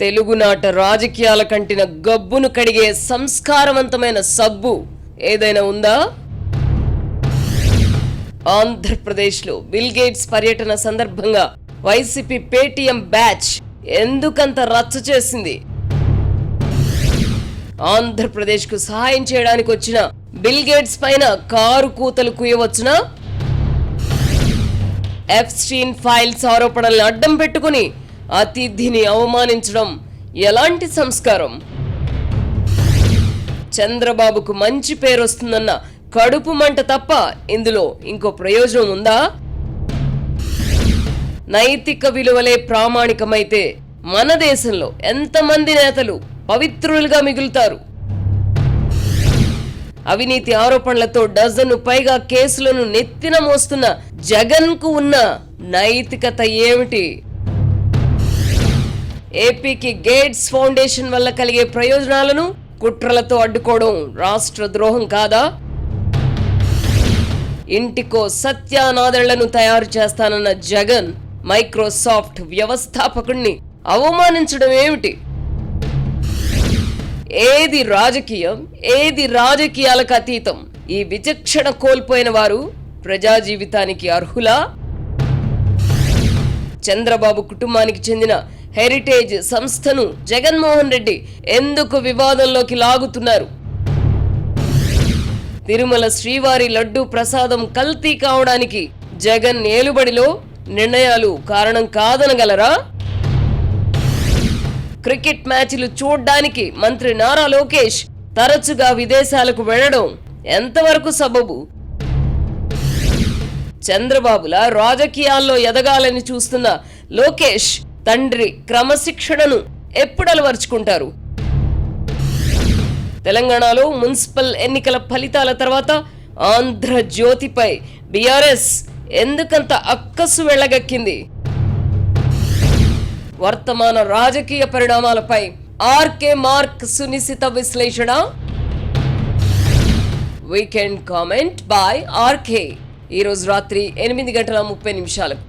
తెలుగునాట రాజకీయాల కంటిన గబ్బును కడిగే సంస్కారవంతమైన సబ్బు ఏదైనా ఉందా? ఆంధ్రప్రదేశ్లో బిల్ గేట్స్ పర్యటన సందర్భంగా వైసీపీ పేటీఎం బ్యాచ్ ఎందుకంత రచ్చ చేసింది? ఆంధ్రప్రదేశ్కు సహాయం చేయడానికి వచ్చిన బిల్ గేట్స్ పైన కారు కూతలు కుయ్యవచ్చునా? ఎఫ్స్టీన్ ఫైల్స్ ఆరోపణలను అడ్డం పెట్టుకుని అతిథిని అవమానించడం ఎలాంటి సంస్కారం? చంద్రబాబుకు మంచి పేరు వస్తుందన్న కడుపు మంట తప్ప ఇందులో ఇంకో ప్రయోజనం ఉందా? నైతిక విలువలే ప్రామాణికమైతే మన దేశంలో ఎంతమంది నేతలు పవిత్రులుగా మిగులుతారు? అవినీతి ఆరోపణలతో డజను పైగా కేసులను నెత్తిన మోస్తున్న జగన్ కు ఉన్న నైతికత ఏమిటి? ఏపీకి గేట్స్ ఫౌండేషన్ వల్ల కలిగే ప్రయోజనాలను కుట్రలతో అడ్డుకోవడం రాష్ట్ర ద్రోహం కాదా? ఇంటికో సత్యానాదళ్లను తయారు చేస్తానన్న జగన్ మైక్రోసాఫ్ట్ వ్యవస్థాపకుడిని అవమానించడం ఏమిటి? ఏది రాజకీయం, ఏది రాజకీయాలకు అతీతం? ఈ విచక్షణ కోల్పోయిన వారు ప్రజా జీవితానికి అర్హులా? చంద్రబాబు కుటుంబానికి చెందిన హెరిటేజ్ సంస్థను జగన్మోహన్ రెడ్డి ఎందుకు వివాదంలోకి లాగుతున్నారు? తిరుమల శ్రీవారి లడ్డూ ప్రసాదం కల్తీ కావడానికి జగన్ ఏలుబడిలో నిర్ణయాలు కారణం కాదనగలరా? క్రికెట్ మ్యాచ్లు చూడ్డానికి మంత్రి నారా లోకేష్ తరచుగా విదేశాలకు వెళ్లడం ఎంతవరకు సబబు? చంద్రబాబులా రాజకీయాల్లో ఎదగాలని చూస్తున్న లోకేష్ తండ్రి క్రమశిక్షణను ఎప్పుడు అలవర్చుకుంటారు? తెలంగాణలో మున్సిపల్ ఎన్నికల ఫలితాల తర్వాత ఆంధ్రజ్యోతిపై బీఆర్ఎస్ ఎందుకంత అక్కసు వెళ్ళగక్కింది? వర్తమాన రాజకీయ పరిణామాలపై ఆర్కే మార్క్ సునిశిత విశ్లేషణ. Weekend comment by RK. ఈరోజు రాత్రి 8:30 గంటల 30 నిమిషాలకు.